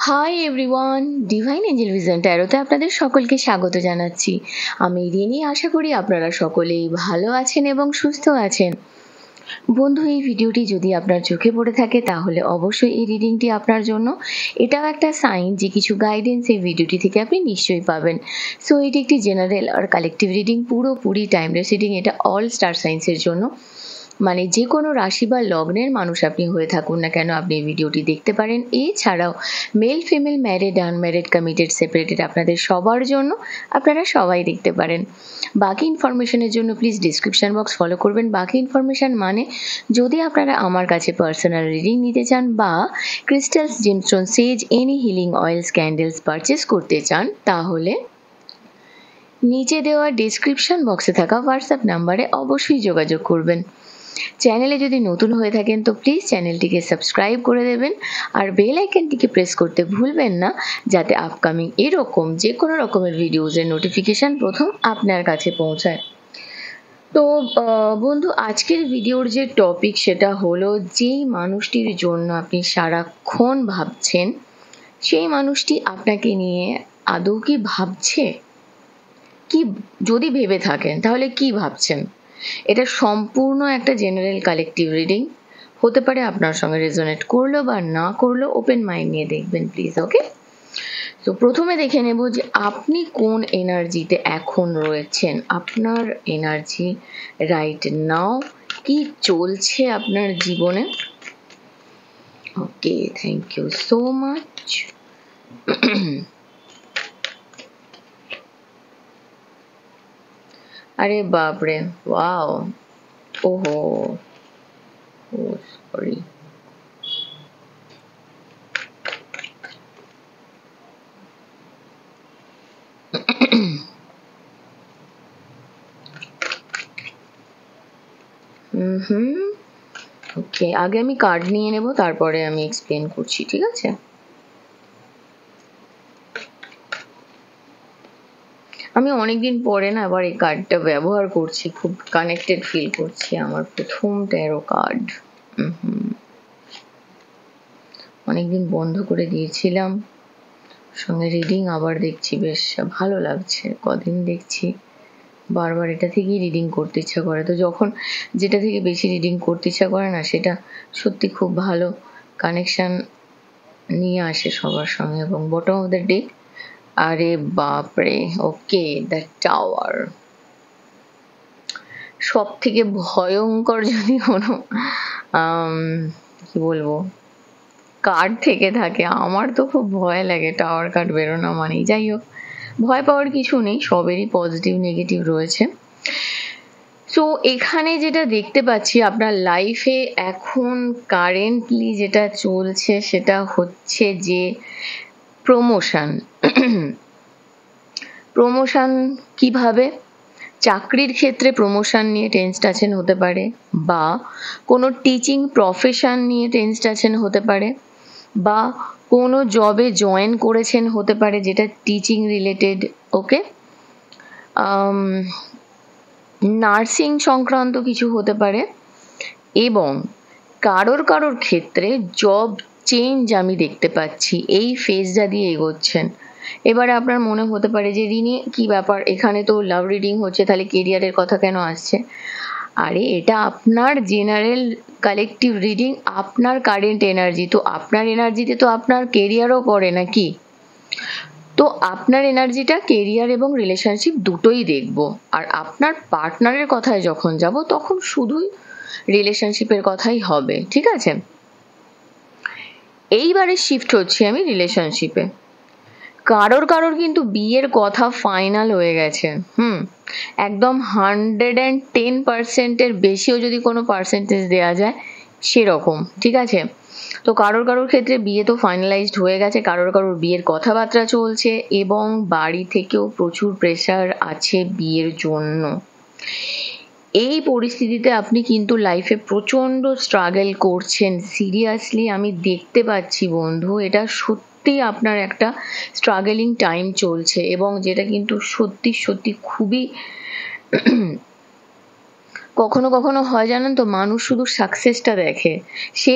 High everyone, divine angel vision ট্যারোতে আপনাদের সকলকে স্বাগত জানাচ্ছি। আমি রিনি, আশা করি আপনারা সকলেই ভালো আছেন এবং সুস্থ আছেন। বন্ধু, এই ভিডিওটি যদি আপনার চোখে পড়ে থাকে তাহলে অবশ্যই এই রিডিংটি আপনার জন্য। এটাও একটা সাইন যে কিছু গাইডেন্স এই ভিডিওটি থেকে আপনি নিশ্চয়ই পাবেন। সো এটি একটি জেনারেল আর কালেকটিভ রিডিং, পুরোপুরি টাইমলেস রিডিং। এটা অল স্টার সাইন্সের জন্য, মানে যে কোনো রাশি বা লগ্নের মানুষ আপনি হয়ে থাকুন না কেন আপনি এই ভিডিওটি দেখতে পারেন। এছাড়াও male, female, married, unmarried, committed, separated, আপনাদের সবার জন্য আপনারা সবাই দেখতে পারেন। বাকি ইনফরমেশনের জন্য প্লিজ ডিসক্রিপশন বক্স ফলো করবেন। বাকি ইনফরমেশন মানে যদি আপনারা আমার কাছে পার্সোনাল রিডিং নিতে চান বা crystals, gemstone, sage, any healing oils, candles purchase করতে চান, তাহলে নিচে দেওয়া ডিসক্রিপশন বক্সে থাকা হোয়াটসঅ্যাপ নাম্বারে অবশ্যই যোগাযোগ করবেন। চ্যানেলে যদি নতুন হয়ে থাকেন তো প্লিজ চ্যানেলটিকে সাবস্ক্রাইব করে দেবেন আর বেল আইকনটিকে প্রেস করতে ভুলবেন না, যাতে আপকামিং এরকম যে কোনো রকমের ভিডিওজের নোটিফিকেশান প্রথম আপনার কাছে পৌঁছায়। তো বন্ধু, আজকের ভিডিওর যে টপিক সেটা হলো, যেই মানুষটির জন্য আপনি সারাক্ষণ ভাবছেন সেই মানুষটি আপনাকে নিয়ে আদৌ কি ভাবছে? কি যদি ভেবে থাকেন তাহলে কি ভাবছেন? এটা সম্পূর্ণ একটা জেনারেল কালেকটিভ রিডিং হতে পারে, আপনার সঙ্গে রেজোনেট করলো বা না করলো, ওপেন মাইন্ড নিয়ে দেখবেন প্লিজ। ওকে, তো প্রথমে দেখে নেব যে আপনি কোন এনার্জিতে এখন রয়েছেন। আপনার এনার্জি রাইট নাও কি চলছে আপনার জীবনে। ওকে, থ্যাংক ইউ সো মাচ। আরে বাপরে, ওয়াও, ওহো, ও সরি। ওকে, আগে আমি কার্ড নিয়ে নেব, তারপরে আমি এক্সপ্লেন করছি, ঠিক আছে? আমি অনেকদিন পরে না আবার এই কার্ডটা ব্যবহার করছি, খুব কানেক্টেড ফিল করছি। আমার প্রথম ট্যারো কার্ড, অনেকদিন বন্ধ করে দিয়েছিলাম, সঙ্গে রিডিং আবার দেখছি, বেশ ভালো লাগছে। কদিন দেখছি বারবার এটা থেকেই রিডিং করতে ইচ্ছা করে। তো যখন যেটা থেকে বেশি রিডিং করতে ইচ্ছা করে না, সেটা সত্যি খুব ভালো কানেকশান নিয়ে আসে সবার সঙ্গে। এবং বটম অফ দ্য ডেক, আরে বাপরে, ওকে, দ্য টাওয়ার। সব থেকে ভয়ঙ্কর যদি কোনো কি বলবো কার্ড থেকে থাকে, আমার তো খুব ভয় লাগে টাওয়ার কার্ড বেরোনো মানেই। যাই হোক, ভয় পাওয়ার কিছু নেই, সবেরই পজিটিভ নেগেটিভ রয়েছে। সো এখানে যেটা দেখতে পাচ্ছি আপনার লাইফে এখন কারেন্টলি যেটা চলছে সেটা হচ্ছে যে প্রমোশন। প্রমোশন কিভাবে? চাকরির ক্ষেত্রে প্রমোশন নিয়ে টেন্সড আছেন হতে পারে, বা কোনো টিচিং প্রফেশন নিয়ে টেন্সড আছেন হতে পারে, বা কোনো জবে জয়েন করেছেন হতে পারে যেটা টিচিং রিলেটেড। ওকে, নার্সিং সংক্রান্ত কিছু হতে পারে। এবং কারোর ক্ষেত্রে জব চেঞ্জ আমি দেখতে পাচ্ছি, এই ফেজটা দিয়ে এগোচ্ছেন। এবারে আপনার মনে হতে পারে যে রিনি কি ব্যাপার, এখানে তো লাভ রিডিং হচ্ছে, তাহলে কেরিয়ারের কথা কেন আসছে? আরে এটা আপনার জেনারেল কালেকটিভ রিডিং, আপনার কারেন্ট এনার্জি। তো আপনার এনার্জিতে তো আপনার কেরিয়ারও পড়ে নাকি? তো আপনার এনার্জিটা কেরিয়ার এবং রিলেশনশিপ দুটোই দেখব। আর আপনার পার্টনারের কথায় যখন যাব তখন শুধুই রিলেশনশিপের কথাই হবে, ঠিক আছে? এইবারে শিফট হচ্ছি আমি রিলেশনশিপে। কারোর কিন্তু বিয়ের কথা ফাইনাল হয়ে গেছে। একদম 110%-এর বেশিও যদি কোনো পার্সেন্টেজ দেওয়া যায় সেরকম, ঠিক আছে? তো কারোর ক্ষেত্রে বিয়ে তো ফাইনালাইজড হয়ে গেছে, কারোর বিয়ের কথাবার্তা চলছে এবং বাড়ি থেকেও প্রচুর প্রেশার আছে বিয়ের জন্য। এই পরিস্থিতিতে আপনি কিন্তু লাইফে প্রচণ্ড স্ট্রাগল করছেন। সিরিয়াসলি আমি দেখতে পাচ্ছি বন্ধু, এটা সত্যি আপনার একটা স্ট্রাগলিং টাইম চলছে, এবং যেটা কিন্তু সত্যি খুবই কখনো কখনো হয় জানেন তো, মানুষ শুধু সাকসেসটা দেখে, সে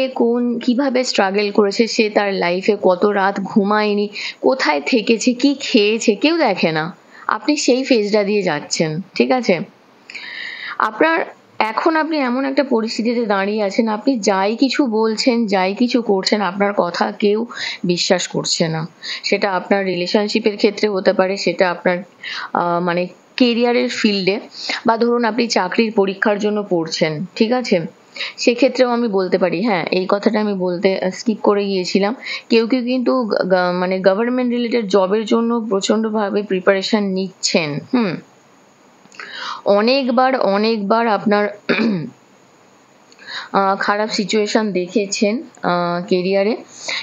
কিভাবে স্ট্রাগল করেছে, সে তার লাইফে কত রাত ঘুমায়নি, কোথায় থেকেছে, কি খেয়েছে, কেউ দেখে না। আপনি সেই ফেজটা দিয়ে যাচ্ছেন, ঠিক আছে? আপনি এমন একটা পরিস্থিতিতে দাঁড়িয়ে আছেন, আপনি যাই কিছু বলছেন, যাই কিছু করছেন, আপনার কথা কেউ বিশ্বাস করছে না। সেটা আপনার রিলেশনশিপের ক্ষেত্রে হতে পারে, সেটা আপনার মানে কেরিয়ারের ফিল্ডে, বা ধরুন আপনি চাকরির পরীক্ষার জন্য পড়ছেন, ঠিক আছে? সেক্ষেত্রেও আমি বলতে পারি, হ্যাঁ এই কথাটা আমি বলতে স্কিপ করে গিয়েছিলাম, কেউ কেউ কিন্তু মানে গভর্নমেন্ট রিলেটেড জবের জন্য প্রচন্ডভাবে প্রিপারেশন নিচ্ছেন। অনেকবার আপনার খারাপ সিচুয়েশন দেখেছেন কেরিয়ারে,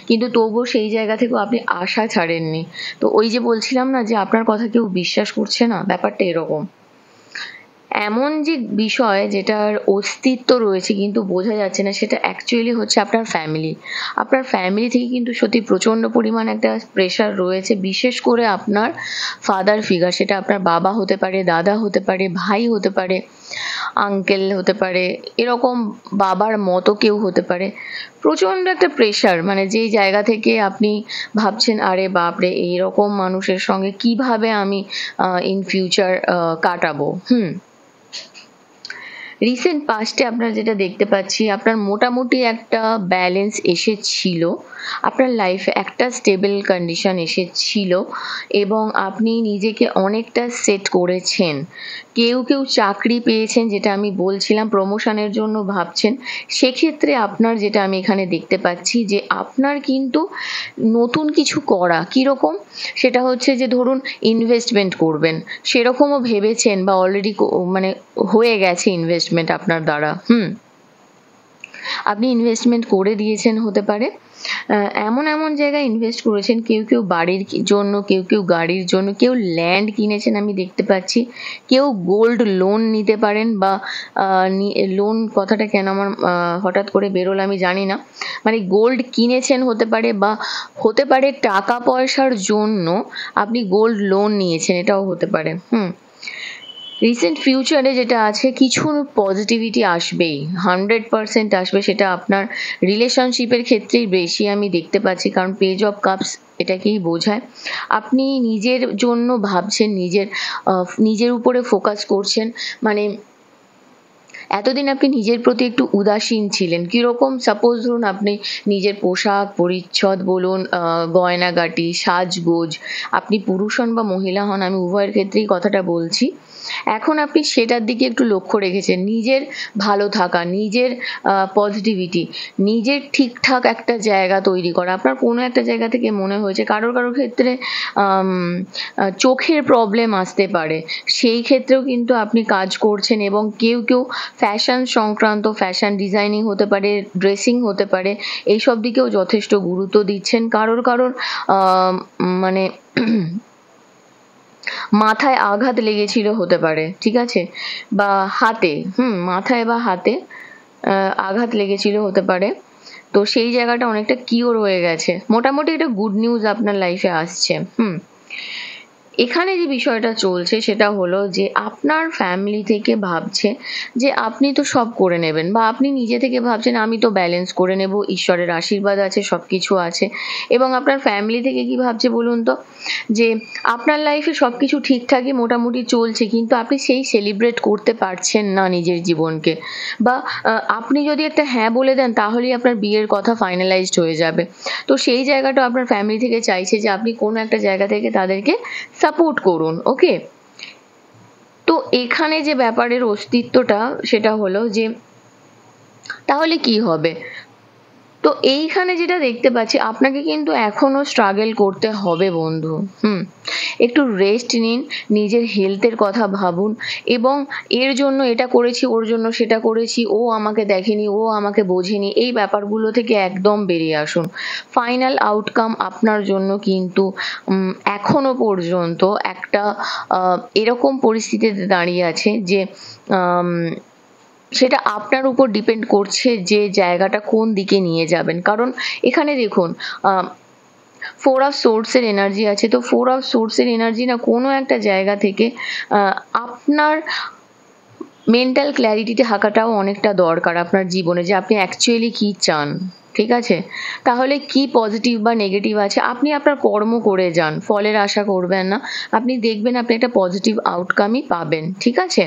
কিন্তু তবুও সেই জায়গা থেকেও আপনি আশা ছাড়েননি। তো ওই যে বলছিলাম না যে আপনার কথা কেউ বিশ্বাস করছে না, ব্যাপারটা এরকম। এমন যে বিষয় যেটার অস্তিত্ব রয়েছে কিন্তু বোঝা যাচ্ছে না, সেটা অ্যাকচুয়ালি হচ্ছে আপনার ফ্যামিলি। আপনার ফ্যামিলি থেকে কিন্তু সত্যি প্রচণ্ড পরিমাণ একটা প্রেশার রয়েছে, বিশেষ করে আপনার ফাদার ফিগার, সেটা আপনার বাবা হতে পারে, দাদা হতে পারে, ভাই হতে পারে, আঙ্কেল হতে পারে, এরকম বাবার মতো কেউ হতে পারে। প্রচণ্ড একটা প্রেশার, মানে যেই জায়গা থেকে আপনি ভাবছেন, আরে বাপরে, এইরকম মানুষের সঙ্গে কিভাবে আমি ইন ফিউচার কাটাবো। রিসেন্ট পাস্টে আপনারা যেটা দেখতে পাচ্ছি, আপনার মোটামুটি একটা ব্যালেন্স এসেছিল, আপনার লাইফে একটা স্টেবল কন্ডিশন এসেছিল, এবং আপনি নিজেকে অনেকটা সেট করেছেন। কেউ কেউ চাকরি পেয়েছেন, যেটা আমি বলছিলাম, প্রমোশনের জন্য ভাবছেন। সেক্ষেত্রে আপনার যেটা আমি এখানে দেখতে পাচ্ছি, যে আপনার কিন্তু নতুন কিছু করা, কীরকম, সেটা হচ্ছে যে ধরুন ইনভেস্টমেন্ট করবেন, সেরকমও ভেবেছেন, বা অলরেডি মানে হয়ে গেছে ইনভেস্টমেন্ট আপনার দ্বারা। আপনি ইনভেস্টমেন্ট করে দিয়েছেন, হতে পারে এমন এমন জায়গায় ইনভেস্ট করেছেন, কেউ কেউ বাড়ির জন্য, কেউ কেউ গাড়ির জন্য, কেউ ল্যান্ড কিনেছেন আমি দেখতে পাচ্ছি, কেউ গোল্ড লোন নিতে পারেন, বা লোন কথাটা কেন আমার হঠাৎ করে বেরোলো আমি জানি না, মানে গোল্ড কিনেছেন হতে পারে, বা হতে পারে টাকা পয়সার জন্য আপনি গোল্ড লোন নিয়েছেন, এটাও হতে পারে। রিসেন্ট ফিউচারে যেটা আছে, কিছু পজিটিভিটি আসবেই, 100% আসবে, সেটা আপনার রিলেশনশিপের ক্ষেত্রেই বেশি আমি দেখতে পাচ্ছি, কারণ পেজ অফ কাপস এটাকেই বোঝায়। আপনি নিজের জন্য ভাবছেন, নিজের উপরে ফোকাস করছেন, মানে এতদিন আপনি নিজের প্রতি একটু উদাসীন ছিলেন। কীরকম, সাপোজ ধরুন আপনি নিজের পোশাক পরিচ্ছদ বলুন, গয়নাগাটি, সাজগোজ, আপনি পুরুষ হন বা মহিলা হন, আমি উভয়ের ক্ষেত্রেই কথাটা বলছি, এখন আপনি সেটার দিকে একটু লক্ষ্য রেখেছেন। নিজের ভালো থাকা, নিজের পজিটিভিটি, নিজের ঠিকঠাক একটা জায়গা তৈরি করা। আপনার কোনো একটা জায়গা থেকে মনে হয়েছে, কারোর ক্ষেত্রে চোখের প্রবলেম আসতে পারে, সেই ক্ষেত্রেও কিন্তু আপনি কাজ করছেন, এবং কেউ কেউ ফ্যাশন সংক্রান্ত, ফ্যাশন ডিজাইনিং হতে পারে, ড্রেসিং হতে পারে, এইসব দিকেও যথেষ্ট গুরুত্ব দিচ্ছেন। কারোর মানে মাথায় আঘাত লেগেছিল হতে পারে, ঠিক আছে, বা হাতে, মাথায় বা হাতে আঘাত লেগেছিল হতে পারে, তো সেই জায়গাটা অনেকটা কিওর হয়ে গেছে। মোটামুটি এটা গুড নিউজ আপনার লাইফে আসছে। এখানে যে বিষয়টা চলছে সেটা হলো যে আপনার ফ্যামিলি থেকে ভাবছে যে আপনি তো সব করে নেবেন, বা আপনি নিজে থেকে ভাবছেন আমি তো ব্যালেন্স করে নেব, ঈশ্বরের আশীর্বাদ আছে, সব কিছু আছে। এবং আপনার ফ্যামিলি থেকে কি ভাবছে বলুন তো, যে আপনার লাইফে সব কিছু ঠিকঠাকই মোটামুটি চলছে, কিন্তু আপনি সেই সেলিব্রেট করতে পারছেন না নিজের জীবনকে, বা আপনি যদি একটা হ্যাঁ বলে দেন তাহলেই আপনার বিয়ের কথা ফাইনালাইজড হয়ে যাবে। তো সেই জায়গাটা আপনার ফ্যামিলি থেকে চাইছে যে আপনি কোনো একটা জায়গা থেকে তাদেরকে সাপোর্ট করুন। ওকে, তো এখানে যে ব্যাপারের অস্তিত্বটা, সেটা হলো যে তাহলে কি হবে। তো এইখানে যেটা দেখতে পাচ্ছি, আপনাকে কিন্তু এখনো স্ট্রাগল করতে হবে বন্ধু। একটু রেস্ট নিন, নিজের হেলথের কথা ভাবুন, এবং এর জন্য এটা করেছি, ওর জন্য সেটা করেছি, ও আমাকে দেখেনি, ও আমাকে বোঝেনি, এই ব্যাপারগুলো থেকে একদম বেরিয়ে আসুন। ফাইনাল আউটকাম আপনার জন্য কিন্তু এখনো পর্যন্ত একটা এরকম পরিস্থিতিতে দাঁড়িয়ে আছে যে সেটা আপনার উপর ডিপেন্ড করছে যে জায়গাটা কোন দিকে নিয়ে যাবেন। কারণ এখানে দেখুন, 4 অফ সোর্সের এনার্জি আছে, তো 4 অফ সোর্সের এনার্জি না কোনো একটা জায়গা থেকে আপনার মেন্টাল ক্ল্যারিটি থাকাটাও অনেকটা দরকার আপনার জীবনে, যে আপনি অ্যাকচুয়ালি কী চান। ঠিক আছে, তাহলে কি পজিটিভ বা নেগেটিভ আছে আপনি আপনার কর্ম করে যান, ফলের আশা করবেন না, আপনি দেখবেন আপনি একটা পজিটিভ আউটকামই পাবেন। ঠিক আছে,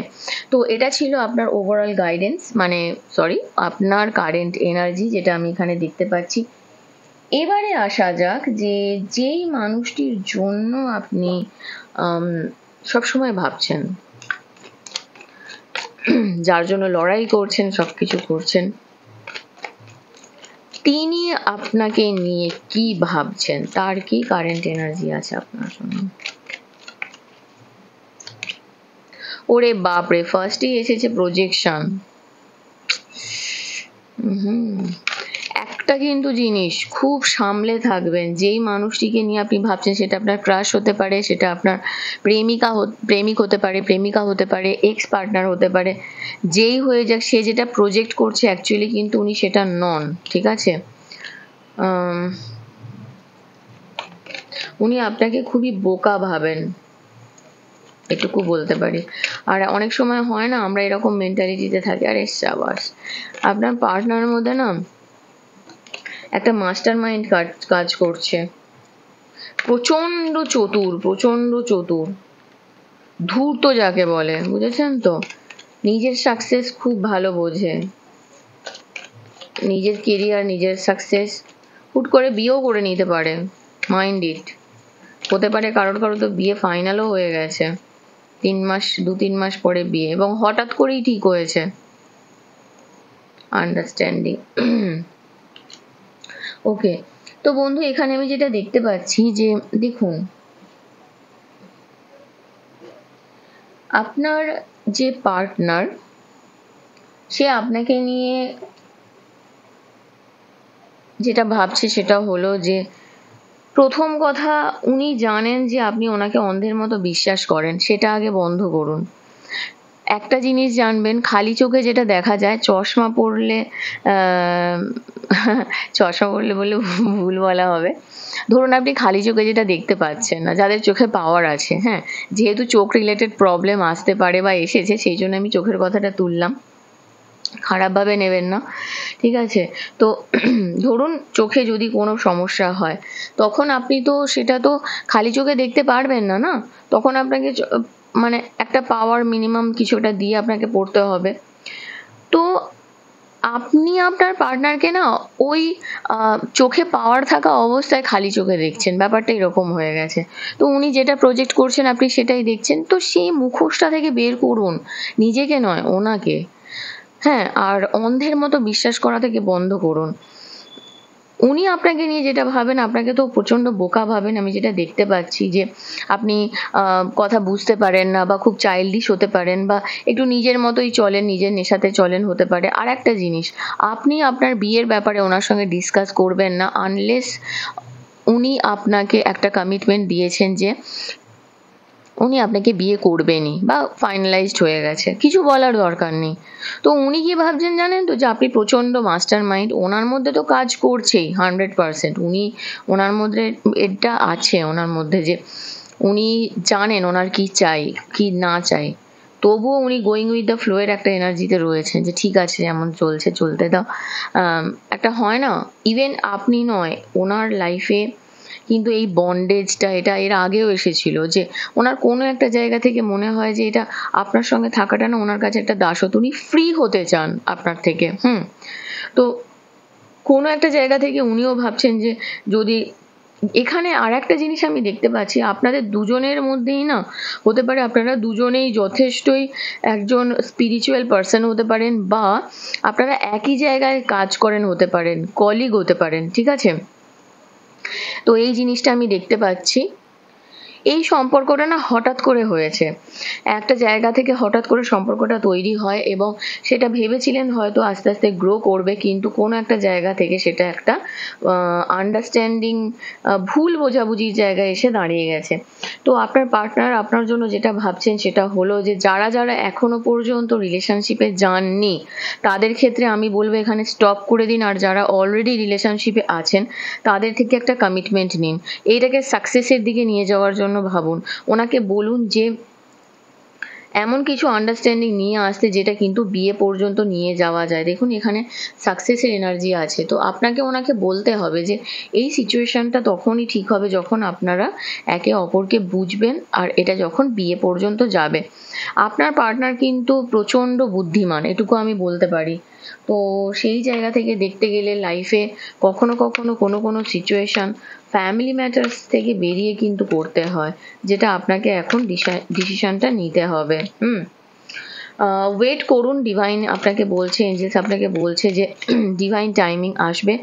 তো এটা ছিল আপনার ওভারঅল গাইডেন্স, মানে সরি, আপনার কারেন্ট এনার্জি যেটা আমি এখানে দেখতে পাচ্ছি। এবারে আসা যাক যে যেই মানুষটির জন্য আপনি সবসময় ভাবছেন, যার জন্য লড়াই করছেন, সবকিছু করছেন, তিনি আপনাকে নিয়ে কি ভাবছেন, তার কি কারেন্ট এনার্জি আছে আপনার জন্য। ওরে বাপরে, ফার্স্টেই এসেছে প্রজেকশন। একটা কিন্তু জিনিস খুব সামলে থাকবেন, যেই মানুষটিকে নিয়ে আপনি ভাবছেন সেটা আপনার ক্রাশ হতে পারে, সেটা আপনার প্রেমিক হতে পারে, প্রেমিকা হতে পারে, এক্স পার্টনার হতে পারে, যেই হয়ে যাক, সে যেটা প্রজেক্ট করছে অ্যাকচুয়ালি কিন্তু উনি সেটা নন। ঠিক আছে, উনি আপনাকে খুবই বোকা ভাবেন, এটুকু বলতে পারি। আর অনেক সময় হয় না, আমরা এরকম মেন্টালিটিতে থাকি, আরে সাবাস, আপনার পার্টনারের মধ্যে না একটা মাস্টার মাইন্ড কাজ করছে, প্রচন্ড চতুর, ধূর্ত যাকে বলে, বুঝেছেন তো, নিজের সাকসেস খুব ভালো বোঝে, নিজের কেরিয়ার, নিজের সাকসেস, হুট করে বিয়েও করে নিতে পারে, মাইন্ড ইট। হতে পারে কারোর তো বিয়ে ফাইনালও হয়ে গেছে, 2-3 মাস পরে বিয়ে, এবং হঠাৎ করেই ঠিক হয়েছে। আন্ডারস্ট্যান্ডিং। ওকে, তো বন্ধু এখানে আমি যেটা দেখতে পাচ্ছি যে দেখুন, আপনার যে পার্টনার, সে আপনাকে নিয়ে যেটা ভাবছে সেটা হলো যে, প্রথম কথা, উনি জানেন যে আপনি ওনাকে অন্ধের মতো বিশ্বাস করেন, সেটা আগে বন্ধ করুন। একটা জিনিস জানবেন, খালি চোখে যেটা দেখা যায়, চশমা পরলে বললে ভুল বলা হবে, ধরুন আপনি খালি চোখে যেটা দেখতে পাচ্ছেন না, যাদের চোখে পাওয়ার আছে, হ্যাঁ, যেহেতু চোখ রিলেটেড প্রবলেম আসতে পারে বা এসেছে, সেই জন্য আমি চোখের কথাটা তুললাম, খারাপভাবে নেবেন না। ঠিক আছে, তো ধরুন চোখে যদি কোনো সমস্যা হয়, তখন আপনি তো সেটা তো খালি চোখে দেখতে পারবেন না, না, তখন আপনাকে মানে একটা পাওয়ার মিনিমাম কিছু একটা দিয়ে আপনাকে পড়তে হবে। তো আপনি আপনার পার্টনারকে না ওই চোখে পাওয়ার থাকা অবস্থায় খালি চোখে দেখছেন, ব্যাপারটা এরকম হয়ে গেছে। তো উনি যেটা প্রজেক্ট করছেন আপনি সেটাই দেখছেন, তো সেই মুখোশটা থেকে বের করুন, নিজেকে নয়, ওনাকে। হ্যাঁ, আর অন্ধের মতো বিশ্বাস করা থেকে বন্ধ করুন। উনি আপনাকে নিয়ে যেটা ভাবেন, আপনাকে তো প্রচন্ড বোকা ভাবেন, আমি যেটা দেখতে পাচ্ছি যে আপনি কথা বুঝতে পারেন না, বা খুব চাইল্ডিশ হতে পারেন, বা একটু নিজের মতোই চলেন, নিজের নেশাতে চলেন, হতে পারে। আর একটা জিনিস, আপনি আপনার বিয়ের ব্যাপারে ওনার সঙ্গে ডিসকাস করবেন না আনলেস উনি আপনাকে একটা কমিটমেন্ট দিয়েছেন যে উনি আপনাকে বিয়ে করবেনই, বা ফাইনালাইজড হয়ে গেছে, কিছু বলার দরকার নেই। তো উনি কি ভাবছেন জানেন তো, যে আপনি প্রচণ্ড মাস্টার মাইন্ড, ওনার মধ্যে তো কাজ করছেই 100%, ওনার মধ্যে এটা আছে, ওনার মধ্যে যে উনি জানেন ওনার কি চাই কি না চাই, তবুও উনি গোয়িং উইথ দ্য ফ্লোয়ের একটা এনার্জিতে রয়েছেন, যে ঠিক আছে যেমন চলছে চলতে দাও। একটা হয় না, ইভেন আপনি নয়, ওনার লাইফে কিন্তু এই বন্ডেজটা, এটা এর আগেও এসেছিল, যে ওনার কোনো একটা জায়গা থেকে মনে হয় যে এটা আপনার সঙ্গে থাকাটা না ওনার কাছে একটা দাসত্ব, উনি ফ্রি হতে চান আপনার থেকে। তো কোনো একটা জায়গা থেকে উনিও ভাবছেন যে যদি, এখানে আর একটা জিনিস আমি দেখতে পাচ্ছি, আপনাদের দুজনের মধ্যেই না হতে পারে আপনারা দুজনেই যথেষ্টই একজন স্পিরিচুয়াল পার্সন হতে পারেন, বা আপনারা একই জায়গায় কাজ করেন হতে পারেন, কলিগ হতে পারেন। ঠিক আছে, তো এই জিনিসটা আমি দেখতে পাচ্ছি। এই সম্পর্কটা না হঠাৎ করে হয়েছে, একটা জায়গা থেকে হঠাৎ করে সম্পর্কটা তৈরি হয়, এবং সেটা ভেবেছিলেন হয়তো আস্তে আস্তে গ্রো করবে, কিন্তু কোনো একটা জায়গা থেকে সেটা একটা আন্ডারস্ট্যান্ডিং, ভুল বোঝাবুঝির জায়গায় এসে দাঁড়িয়ে গেছে। তো আপনার পার্টনার আপনার জন্য যেটা ভাবছেন সেটা হলো যে যারা যারা এখনো পর্যন্ত রিলেশনশিপে যাননি, তাদের ক্ষেত্রে আমি বলবো এখানে স্টপ করে দিন, আর যারা অলরেডি রিলেশনশিপে আছেন তাদের থেকে একটা কমিটমেন্ট নিন, এইটাকে সাকসেসের দিকে নিয়ে যাওয়ার জন্য ভাবুন। ওনাকে বলুন যে এমন কিছু আন্ডারস্ট্যান্ডিং নিয়ে আসতে যেটা কিন্তু বিয়ে পর্যন্ত নিয়ে যাওয়া যায়। দেখুন এখানে সাকসেসের এনার্জি আছে, তো আপনাকে ওনাকে বলতে হবে যে এই সিচুয়েশনটা তখনই ঠিক হবে যখন আপনারা একে অপরকে বুঝবেন, আর এটা যখন বিয়ে পর্যন্ত যাবে। আপনার পার্টনার কিন্তু প্রচণ্ড বুদ্ধিমান, এটুকু আমি বলতে পারি। তো সেই জায়গা থেকে দেখতে গেলে লাইফে কখনো কখনো কোনো কোনো সিচুয়েশন ফ্যামিলি ম্যাটার্স থেকে বেরিয়ে কিন্তু করতে হয়, যেটা আপনাকে এখন ডিসিশনটা নিতে হবে। ওয়েট করুন, ডিভাইন আপনাকে বলছে, এঞ্জেলস আপনাকে বলছে যে ডিভাইন টাইমিং আসবে,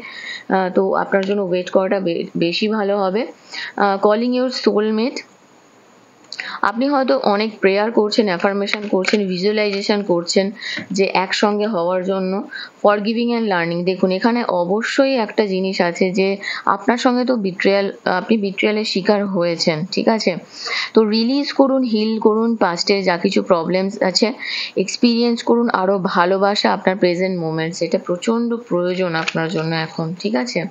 তো আপনার জন্য ওয়েট করাটা বেশি ভালো হবে। কলিং ইউর সোলমেট, আপনি হয়তো অনেক প্রেয়ার করছেন, অ্যাফার্মেশন করছেন, ভিজুয়ালাইজেশন করছেন যে একসঙ্গে হওয়ার জন্য। ফরগিভিং অ্যান্ড লার্নিং, দেখুন এখানে অবশ্যই একটা জিনিস আছে যে আপনার সঙ্গে তো আপনি বিট্রিয়ালের শিকার হয়েছেন, ঠিক আছে? তো রিলিজ করুন, হিল করুন, পাস্টে যা কিছু প্রবলেমস আছে এক্সপিরিয়েন্স করুন, আরও ভালোবাসা আপনার প্রেজেন্ট মোমেন্টস, এটা প্রচণ্ড প্রয়োজন আপনার জন্য এখন, ঠিক আছে?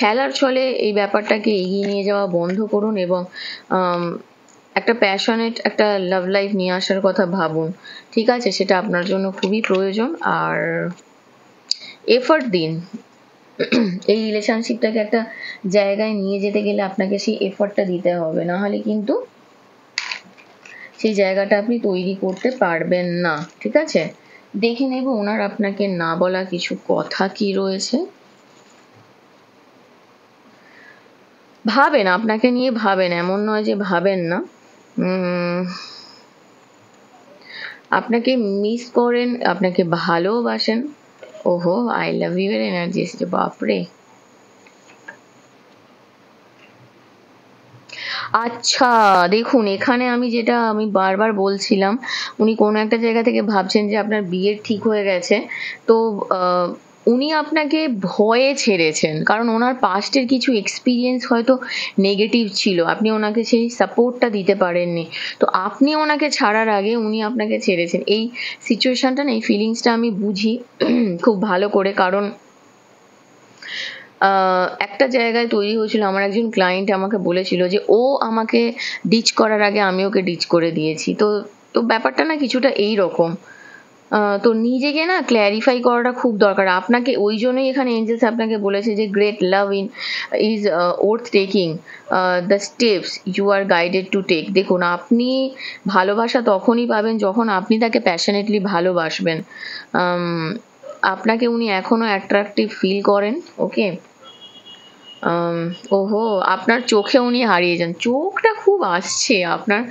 খেলার ছলে এই ব্যাপারটাকে এগিয়ে নিয়ে যাওয়া বন্ধ করুন এবং একটা প্যাশনেট একটা লাভ লাইফ নিয়ে আসার কথা ভাবুন, ঠিক আছে? সেটা আপনার জন্য খুবই প্রয়োজন। আর এফর্ট দিন এই রিলেশনশিপটাকে একটা জায়গায় নিয়ে যেতে গেলে আপনাকে সেই এফর্টটা দিতে হবে, না হলে কিন্তু সেই জায়গাটা আপনি তৈরি করতে পারবেন না, ঠিক আছে? দেখে নেব ওনার আপনাকে না বলা কিছু কথা কি রয়েছে। ভাবেন, আপনাকে নিয়ে ভাবেন, এমন নয় যে ভাবেন না। আপনাকে মিস করেন, আপনাকে ভালোবাসেন। ওহো, আই লাভ ইউ এর এনার্জি এসেছে, বাপরে। আচ্ছা দেখুন, এখানে আমি বারবার বলছিলাম, উনি কোনো একটা জায়গা থেকে ভাবছেন যে আপনার বিয়ে ঠিক হয়ে গেছে, তো উনি আপনাকে ভয়ে ছেড়েছেন, কারণ ওনার পাস্টের কিছু এক্সপিরিয়েন্স হয়তো নেগেটিভ ছিল, আপনি ওনাকে সেই সাপোর্টটা দিতে পারেননি। তো আপনি ওনাকে ছাড়ার আগে উনি আপনাকে ছেড়েছেন। এই সিচুয়েশনটা না, এই ফিলিংসটা আমি বুঝি খুব ভালো করে, কারণ একটা জায়গায় তৈরি হয়েছিল, আমার একজন ক্লায়েন্ট আমাকে বলেছিল যে ও আমাকে ডিচ করার আগে আমি ওকে ডিচ করে দিয়েছি। তো তো ব্যাপারটা না কিছুটা এই রকম। তো নিজেকে না ক্ল্যারিফাই করাটা খুব দরকার আপনাকে। ওই জন্যই এখানে এঞ্জেলস আপনাকে বলেছে যে great love is worth taking the steps you are guided to take. দেখুন, আপনি ভালোবাসা তখনই পাবেন যখন আপনি তাকে প্যাশনেটলি ভালোবাসবেন। আপনাকে উনি এখনো অ্যাট্রাকটিভ ফিল করেন, ওকে? ওহো, আপনার চোখে উনি হারিয়ে যান, চোখটা খুব আসছে আপনার,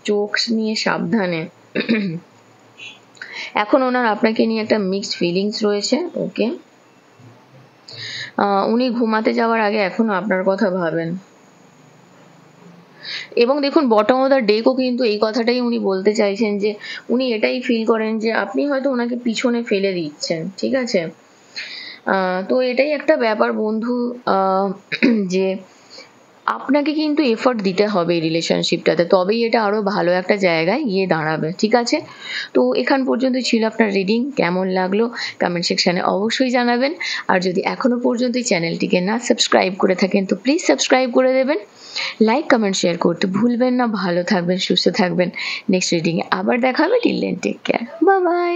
চোখ নিয়ে সাবধানে। এখন ওনার আপনাকে নিয়ে একটা মিক্সড ফিলিংস রয়েছে, ওকে? উনি ঘুমাতে যাওয়ার আগে এখনো আপনার কথা ভাবেন। এবং দেখুন, বটম অফ দ্য ডেকও কিন্তু এই কথাটাই উনি বলতে চাইছেন যে উনি এটাই ফিল করেন যে আপনি হয়তো ওনাকে পিছনে ফেলে দিচ্ছেন, ঠিক আছে? তো এটাই একটা ব্যাপার বন্ধু, যে আপনাকে কিন্তু এফর্ট দিতে হবে এই রিলেশনশিপটাতে, তবেই এটা আরও ভালো একটা জায়গায় গিয়ে দাঁড়াবে, ঠিক আছে? তো এখান পর্যন্ত ছিল আপনার রিডিং। কেমন লাগলো কমেন্ট সেকশানে অবশ্যই জানাবেন। আর যদি এখনও পর্যন্ত এই চ্যানেলটিকে না সাবস্ক্রাইব করে থাকেন তো প্লিজ সাবস্ক্রাইব করে দেবেন। লাইক কমেন্ট শেয়ার করতে ভুলবেন না। ভালো থাকবেন, সুস্থ থাকবেন। নেক্সট রিডিংয়ে আবার দেখা হবে। Till then take care, bye by.